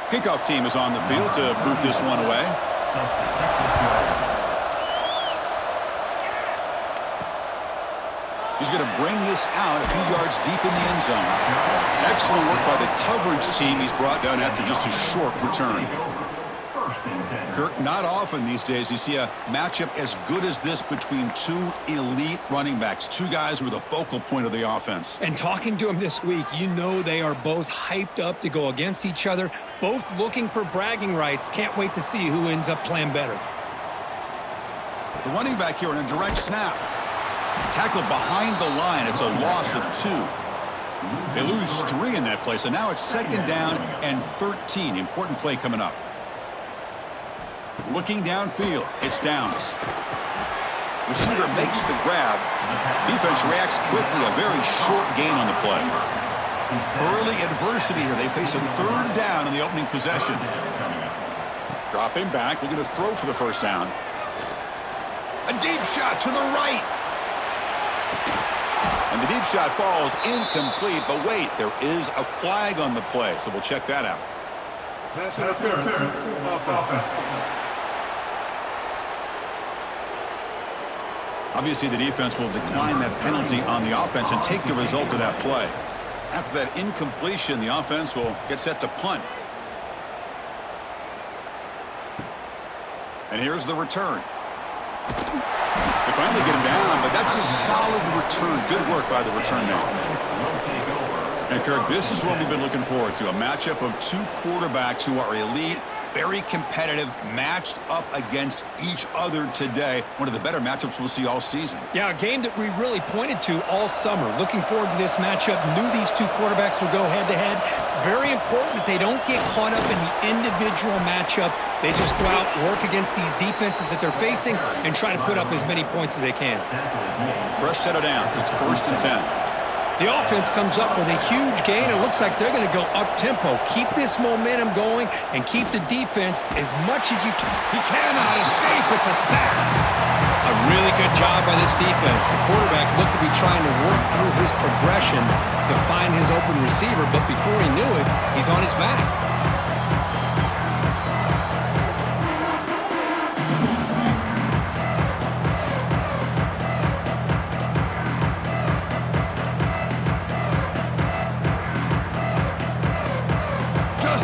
Kickoff team is on the field to boot this one away. He's going to bring this out a few yards deep in the end zone. Excellent work by the coverage team. He's brought down after just a short return. Kirk, not often these days you see a matchup as good as this between two elite running backs, two guys who are the focal point of the offense. And talking to them this week, you know they are both hyped up to go against each other, both looking for bragging rights. Can't wait to see who ends up playing better. The running back here in a direct snap. Tackled behind the line. It's a loss of 2. They lose 3 in that play, so now it's 2nd down and 13. Important play coming up. Looking downfield, it's Downs. Receiver makes the grab. Defense reacts quickly, a very short gain on the play. Early adversity here. They face a 3rd down in the opening possession. Dropping back, looking to throw for the first down. A deep shot to the right. And the deep shot falls incomplete, but wait, there is a flag on the play, so we'll check that out. Pass interference, offense. Obviously, the defense will decline that penalty on the offense and take the result of that play. After that incompletion, the offense will get set to punt. And here's the return. They finally get him down, but that's a solid return. Good work by the return man. And, Kirk, this is what we've been looking forward to, a matchup of two quarterbacks who are elite, very competitive, matched up against each other today. One of the better matchups we'll see all season. Yeah, a game that we really pointed to all summer. Looking forward to this matchup. Knew these two quarterbacks would go head-to-head. Very important that they don't get caught up in the individual matchup. They just go out, work against these defenses that they're facing, and try to put up as many points as they can. Fresh set of downs. It's 1st and 10. The offense comes up with a huge gain. It looks like they're going to go up-tempo. Keep this momentum going and keep the defense as much as you can. He cannot escape. It's a sack. A really good job by this defense. The quarterback looked to be trying to work through his progressions to find his open receiver, but before he knew it, he's on his back.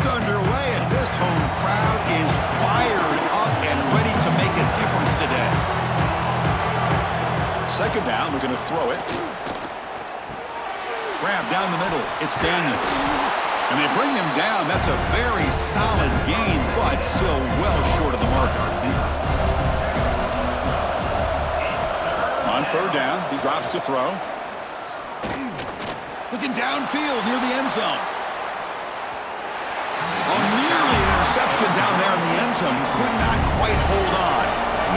Underway, and this home crowd is fired up and ready to make a difference today. 2nd down, we're going to throw it. Grab down the middle, it's Daniels. And they bring him down. That's a very solid gain, but still well short of the marker. On 3rd down, he drops to throw. Looking downfield near the end zone. Nearly an interception down there in the end zone. Could not quite hold on.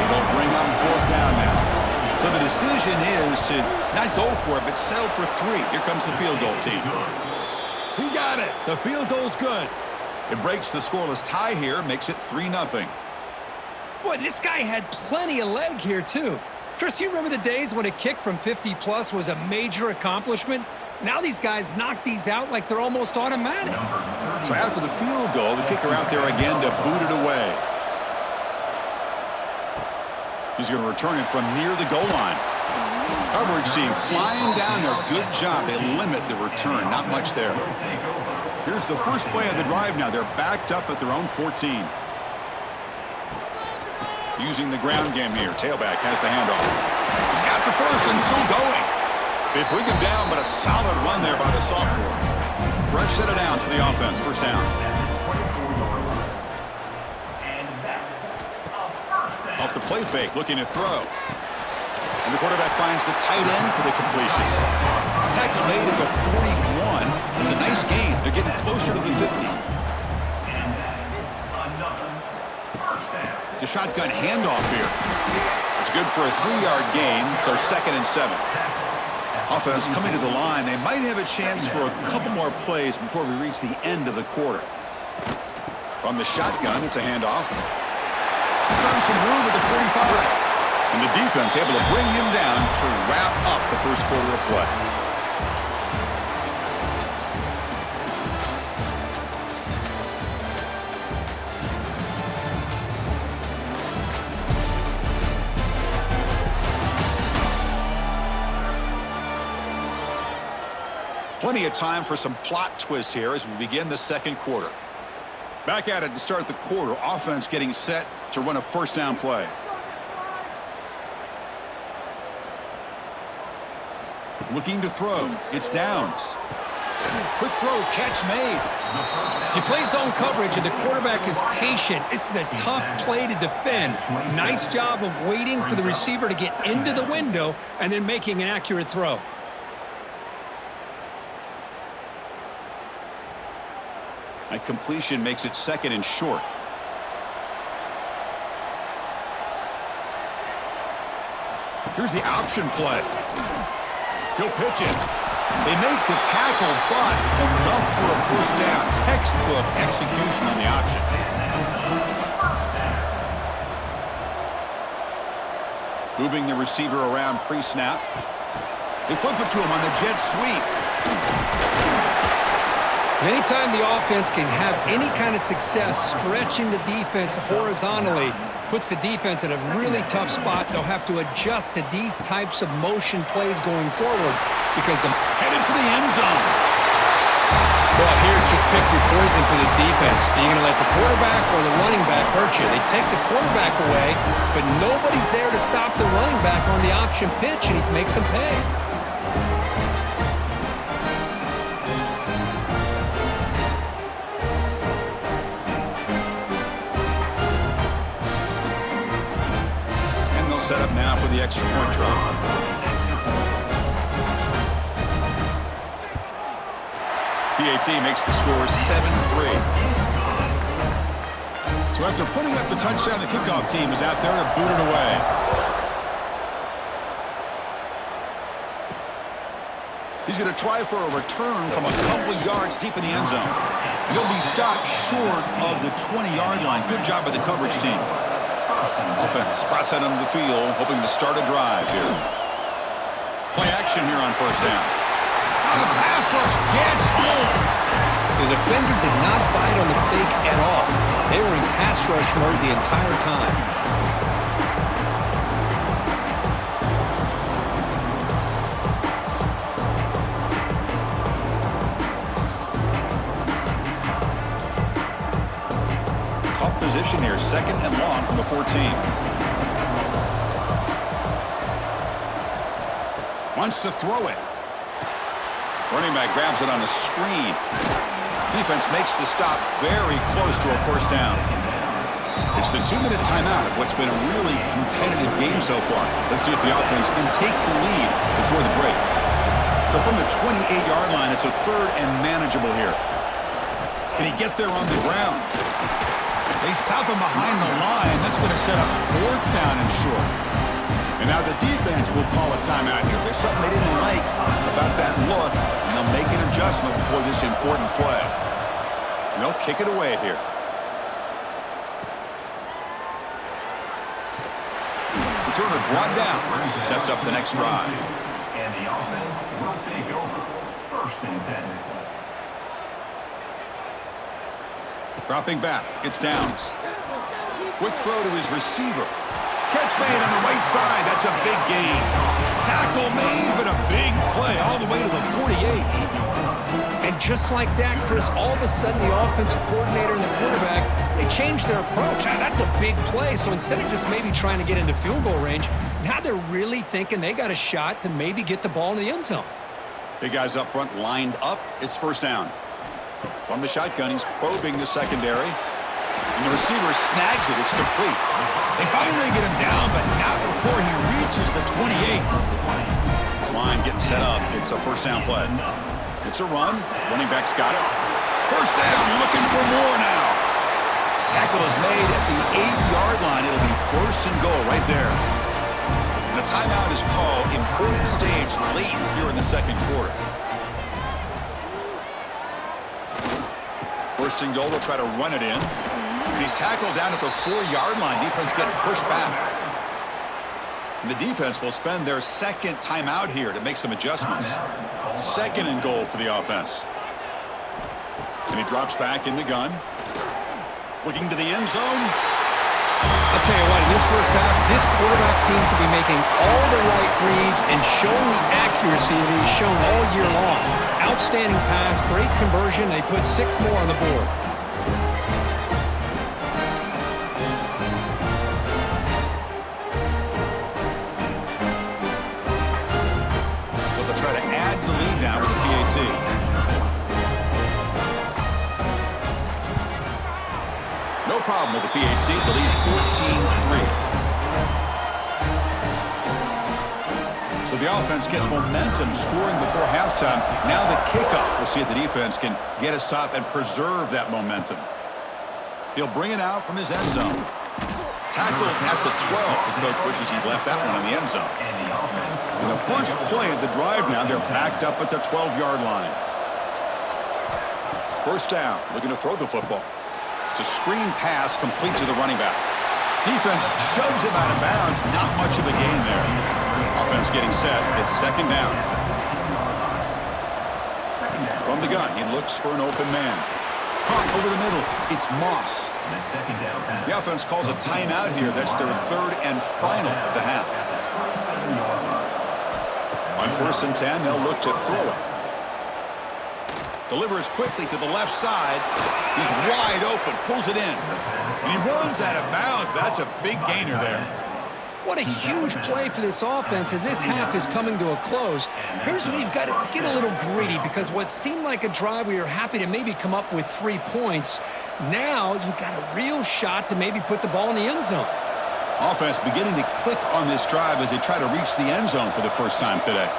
It'll bring up 4th down now. So the decision is to not go for it, but settle for 3. Here comes the field goal team. He got it. The field goal's good. It breaks the scoreless tie here, makes it 3-0. Boy, this guy had plenty of leg here, too. Chris, you remember the days when a kick from 50-plus was a major accomplishment? Now these guys knock these out like they're almost automatic. So after the field goal, the kicker out there again to boot it away. He's going to return it from near the goal line. Coverage team flying down there. Good job. They limit the return. Not much there. Here's the first play of the drive now. They're backed up at their own 14. Using the ground game here. Tailback has the handoff. He's got the first and still going. They bring him down, but a solid run there by the sophomore. Fresh set of downs for the offense. 1st down. Off the play fake, looking to throw. And the quarterback finds the tight end for the completion. Tackle made at the 41. It's a nice gain. They're getting closer to the 50. The shotgun handoff here. It's good for a 3-yard gain, so 2nd and 7. Offense coming to the line. They might have a chance for a couple more plays before we reach the end of the quarter. From the shotgun, it's a handoff. He's found some room at the 45. And the defense able to bring him down to wrap up the first quarter of play. Plenty of time for some plot twists here as we begin the second quarter. Back at it to start the quarter. Offense getting set to run a first down play. Looking to throw. It's Downs. Quick throw, catch made. If you play zone coverage and the quarterback is patient, this is a tough play to defend. Nice job of waiting for the receiver to get into the window and then making an accurate throw. A completion makes it second and short. Here's the option play. He'll pitch it. They make the tackle, but enough for a first down. Textbook execution on the option. Moving the receiver around pre-snap. They flip it to him on the jet sweep. Anytime the offense can have any kind of success stretching the defense horizontally, puts the defense in a really tough spot. They'll have to adjust to these types of motion plays going forward because the headed for the end zone. Well, here it's just pick your poison for this defense. Are you going to let the quarterback or the running back hurt you? They take the quarterback away, but nobody's there to stop the running back on the option pitch, and he makes them pay. Set up now for the extra point try. PAT makes the score 7-3. So after putting up the touchdown, the kickoff team is out there to boot it away. He's going to try for a return from a couple yards deep in the end zone. And he'll be stopped short of the 20-yard line. Good job by the coverage team. Offense cross out onto the field, hoping to start a drive here. Play action here on first down. The pass rush gets home. The defender did not bite on the fake at all. They were in pass rush mode the entire time. Position here, second and long from the 14. Wants to throw it. Running back grabs it on a screen. Defense makes the stop very close to a first down. It's the 2-minute timeout of what's been a really competitive game so far. Let's see if the offense can take the lead before the break. So from the 28-yard line, it's a third and manageable here. Can he get there on the ground? They stop him behind the line. That's going to set up fourth down and short. And now the defense will call a timeout here. There's something they didn't like about that look, and they'll make an adjustment before this important play. And they'll kick it away here. Returner brought down. Sets up the next drive. And the offense will take over. First and 10. Dropping back, it's Downs. Quick throw to his receiver. Catch made on the right side. That's a big gain. Tackle made, but a big play all the way to the 48. And just like that, Chris, all of a sudden the offensive coordinator and the quarterback, they changed their approach. Now, that's a big play. So instead of just maybe trying to get into field goal range, now they're really thinking they got a shot to maybe get the ball in the end zone. Big guys up front lined up. It's first down. From the shotgun, he's probing the secondary. And the receiver snags it. It's complete. They finally get him down, but not before he reaches the 28. This line getting set up. It's a first down play. It's a run. Running back's got it. First down, looking for more now. Tackle is made at the 8-yard line. It'll be first and goal right there. And the timeout is called. Important stage late here in the second quarter. First and goal, they'll try to run it in. And he's tackled down at the 4-yard line. Defense getting pushed back. And the defense will spend their second timeout here to make some adjustments. Second and goal for the offense. And he drops back in the gun. Looking to the end zone. I'll tell you what, in this first half, this quarterback seems to be making all the right reads and showing the accuracy that he's shown all year long. Outstanding pass, great conversion. They put 6 more on the board. So they'll try to add the lead now with the PAT. No problem with the PAT. The lead 14-3. So the offense gets momentum scoring before halftime. Now the kickoff. We'll see if the defense can get his top and preserve that momentum. He'll bring it out from his end zone. Tackled at the 12. The coach wishes he'd left that one in the end zone. In the first play of the drive now, they're backed up at the 12-yard line. First down, looking to throw the football. It's a screen pass complete to the running back. Defense shoves him out of bounds. Not much of a gain there. Offense getting set. It's second down. From the gun, he looks for an open man. Caught over the middle. It's Moss. The offense calls a timeout here. That's their third and final of the half. On 1st and 10, they'll look to throw it. Delivers quickly to the left side. He's wide open, pulls it in. And he runs out of bounds. That's a big gainer there. What a huge play for this offense as this half is coming to a close. Here's where you've got to get a little greedy because what seemed like a drive where you're happy to maybe come up with 3 points, now you've got a real shot to maybe put the ball in the end zone. Offense beginning to click on this drive as they try to reach the end zone for the first time today.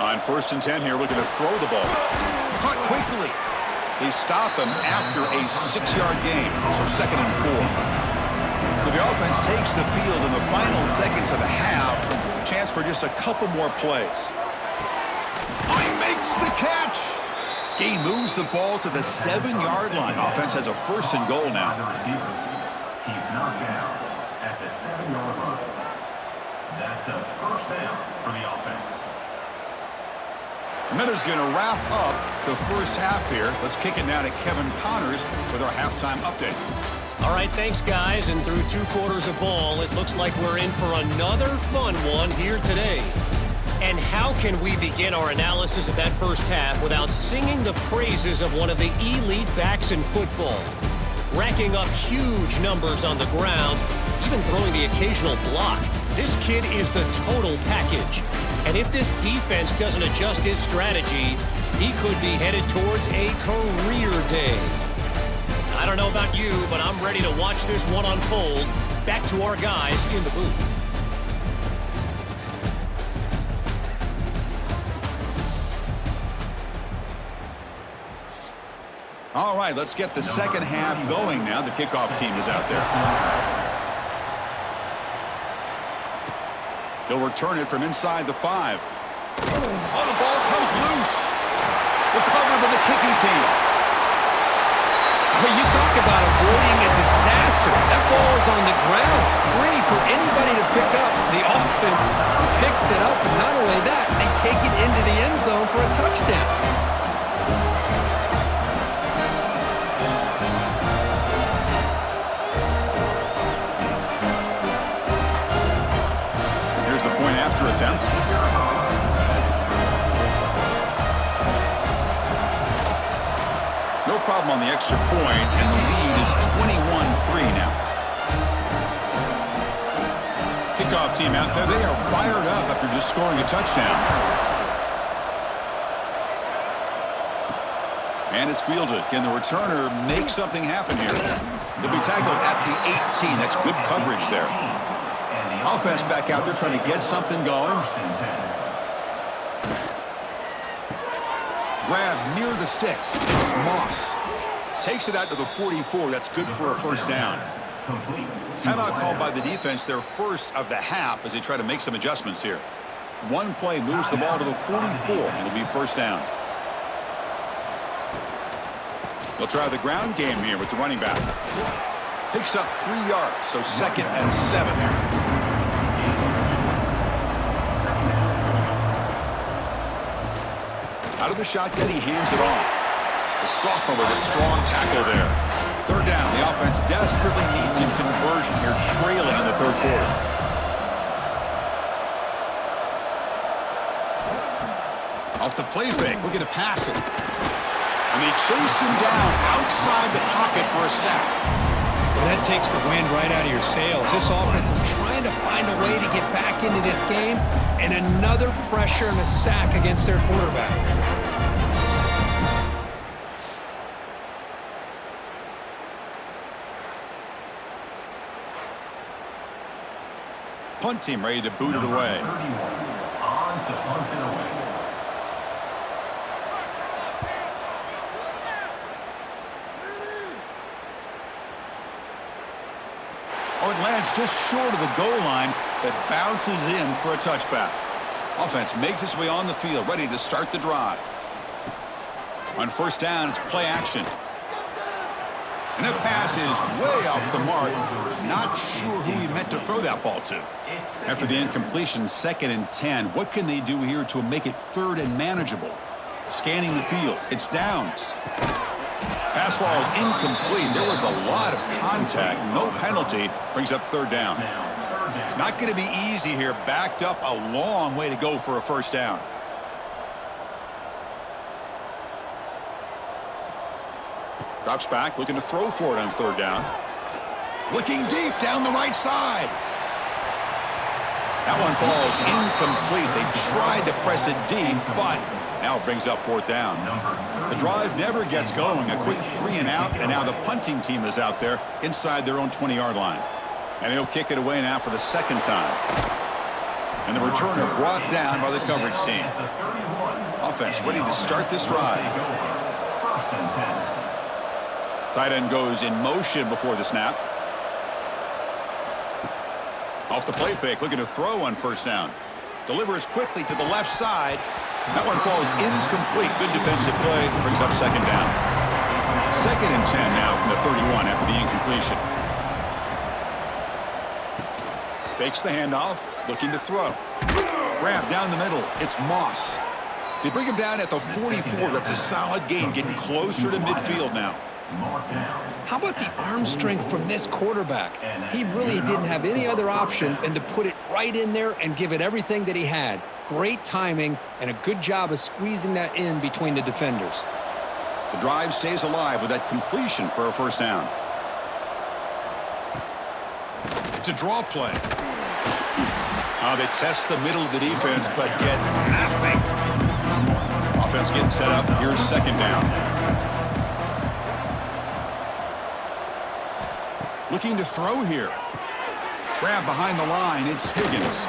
On 1st and 10 here, looking to throw the ball. Caught quickly. They stop him after a 6-yard gain, so 2nd and 4. So the offense takes the field in the final seconds of the half. Chance for just a couple more plays. Oh, he makes the catch. He moves the ball to the 7-yard line. Offense has a 1st and goal now. He's knocked down at the 7-yard line. That's a first down for the offense. And that is going to wrap up the first half here. Let's kick it now to Kevin Connors with our halftime update. All right, thanks, guys. And through 2 quarters of ball, it looks like we're in for another fun one here today. And how can we begin our analysis of that first half without singing the praises of one of the elite backs in football? Racking up huge numbers on the ground, even throwing the occasional block. This kid is the total package. And if this defense doesn't adjust his strategy, he could be headed towards a career day. I don't know about you, but I'm ready to watch this one unfold. Back to our guys in the booth. All right, let's get the second half going now. The kickoff team is out there. He'll return it from inside the 5. Oh, the ball comes loose. Recovered by the kicking team. Well, you talk about avoiding a disaster. That ball is on the ground, free for anybody to pick up. The offense picks it up, and not only that, they take it into the end zone for a touchdown. Here's the point after attempt. No problem on the extra point, and the lead is 21-3 now. Kickoff team out there, they are fired up after just scoring a touchdown. And it's fielded. Can the returner make something happen here? They'll be tackled at the 18. That's good coverage there. Offense back out there trying to get something going. Grab near the sticks. It's Moss. Takes it out to the 44. That's good for a first down. Timeout called by the defense, their first of the half, as they try to make some adjustments here. One play moves the ball to the 44, and it'll be first down. They'll try the ground game here with the running back. Picks up 3 yards, so 2nd and 7. Out of the shotgun, he hands it off. The sophomore with a strong tackle there. Third down. offense desperately needs a conversion here, trailing in the third quarter. Off the play fake, looking to pass it. And they chase him down outside the pocket for a sack. Well, that takes the wind right out of your sails. This offense is trying to find a way to get back into this game, and another pressure and a sack against their quarterback. Punt team ready to boot it away. On to punt it away. Oh, it lands just short of the goal line, but bounces in for a touchback. Offense makes its way on the field, ready to start the drive. On first down, it's play action. And that pass is way off the mark. Not sure who he meant to throw that ball to. After the incompletion, 2nd and 10. What can they do here to make it 3rd and manageable? Scanning the field. It's downs. Pass ball is incomplete. There was a lot of contact. No penalty. Brings up 3rd down. Not going to be easy here. Backed up a long way to go for a first down. Drops back, looking to throw for it on 3rd down. Looking deep down the right side. That one falls incomplete. They tried to press it deep, but now it brings up 4th down. The drive never gets going. A quick 3 and out, and now the punting team is out there inside their own 20-yard line. And he'll kick it away now for the 2nd time. And the returner brought down by the coverage team. Offense ready to start this drive. Tight end goes in motion before the snap. Off the play fake, looking to throw on first down. Delivers quickly to the left side. That one falls incomplete. Good defensive play. Brings up 2nd down. 2nd and 10 now from the 31 after the incompletion. Fakes the handoff, looking to throw. Grab down the middle. It's Moss. They bring him down at the 44. That's a solid gain, getting closer to midfield now. How about the arm strength from this quarterback? He really didn't have any other option than to put it right in there and give it everything that he had. Great timing and a good job of squeezing that in between the defenders. The drive stays alive with that completion for a first down. It's a draw play. They test the middle of the defense, but get nothing. Offense getting set up. Here's 2nd down. Looking to throw here. Grab behind the line. It's Spiggins.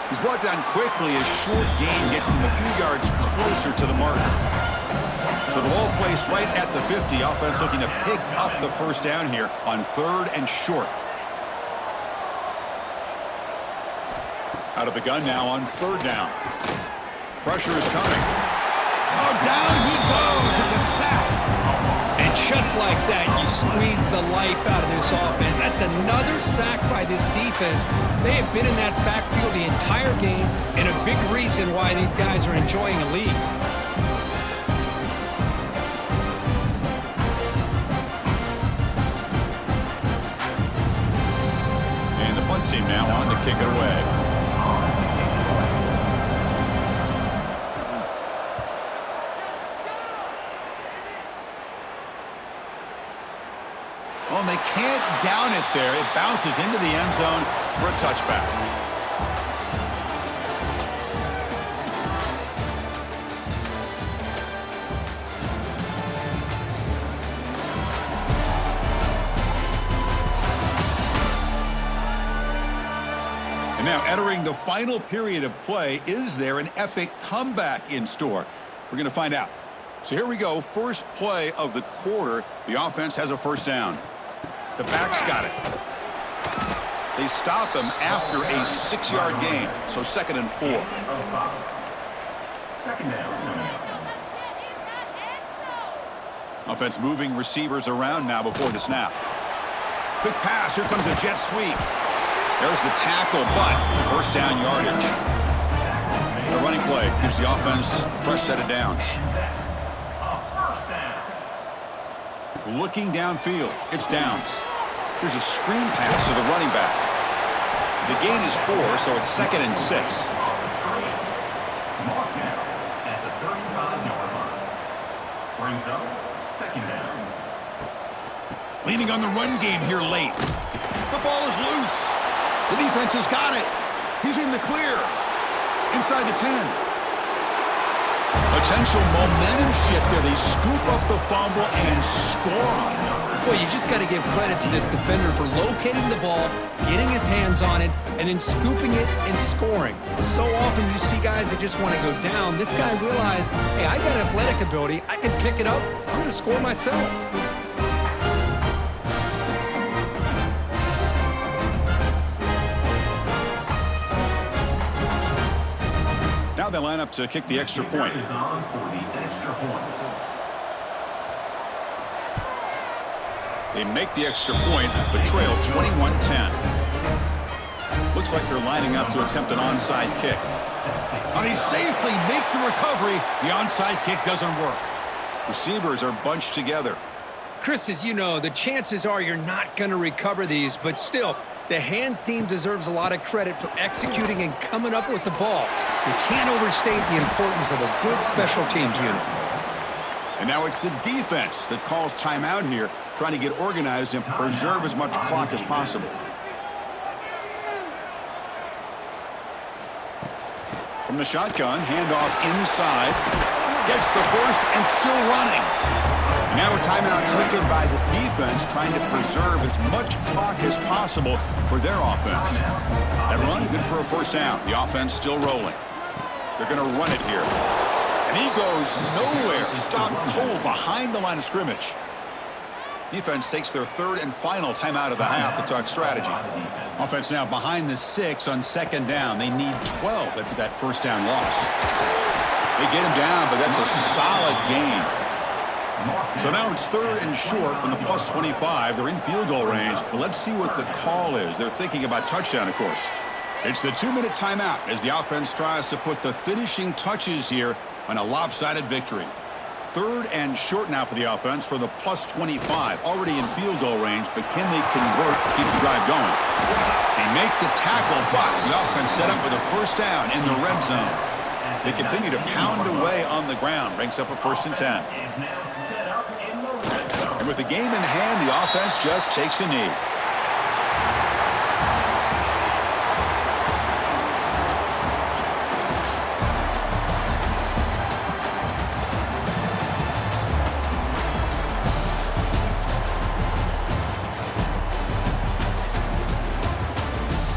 He's brought down quickly. A short gain gets them a few yards closer to the marker. So the ball placed right at the 50. Offense looking to pick up the first down here on 3rd and short. Out of the gun now on 3rd down. Pressure is coming. Oh, down he goes. It's a sack. And just like that, you squeeze the life out of this offense. That's another sack by this defense. They have been in that backfield the entire game, and a big reason why these guys are enjoying a lead. And the punt team now on to kick it away. Oh, and they can't down it there. It bounces into the end zone for a touchback. And now entering the final period of play, is there an epic comeback in store? We're going to find out. So here we go. First play of the quarter. The offense has a first down. The back's got it. They stop him after a 6-yard gain. So 2nd and 4. 2nd down. Offense moving receivers around now before the snap. Quick pass. Here comes a jet sweep. There's the tackle, but first down yardage. The running play gives the offense a fresh set of downs. looking downfield. It's Downs. Here's a screen pass to the running back. The gain is 4, so it's 2nd and 6. Mark down at the 35-yard line. Brings up 2nd down. Leaning on the run game here late. The ball is loose. The defense has got it. He's in the clear. Inside the 10. Potential momentum shift there. They scoop up the fumble and score on it. Well, you just got to give credit to this defender for locating the ball, getting his hands on it, and then scooping it and scoring. So often you see guys that just want to go down. This guy realized, hey, I got athletic ability. I can pick it up. I'm going to score myself. Now they line up to kick the extra point. Is on for the extra point. They make the extra point, but trail 21-10. Looks like they're lining up to attempt an onside kick. Now they safely make the recovery. The onside kick doesn't work. Receivers are bunched together. Chris, as you know, the chances are you're not going to recover these, but still, the hands team deserves a lot of credit for executing and coming up with the ball. You can't overstate the importance of a good special teams unit. And now it's the defense that calls timeout here, trying to get organized and preserve as much clock as possible. From the shotgun, handoff inside. Gets the first and still running. And now a timeout taken by the defense, trying to preserve as much clock as possible for their offense. That run, good for a first down. The offense still rolling. They're going to run it here. And he goes nowhere. Stopped cold behind the line of scrimmage. Defense takes their 3rd and final timeout of the half to talk strategy. Offense now behind the 6 on 2nd down. They need 12 after that first down loss. They get him down, but that's a solid gain. So now it's 3rd and short from the plus 25. They're in field goal range. But let's see what the call is. They're thinking about touchdown, of course. It's the 2-minute timeout as the offense tries to put the finishing touches here on a lopsided victory. 3rd and short now for the offense for the plus 25. Already in field goal range, but can they convert, keep the drive going? They make the tackle, but the offense set up with a first down in the red zone. They continue to pound away on the ground. Ranks up a 1st and 10. And with the game in hand, the offense just takes a knee.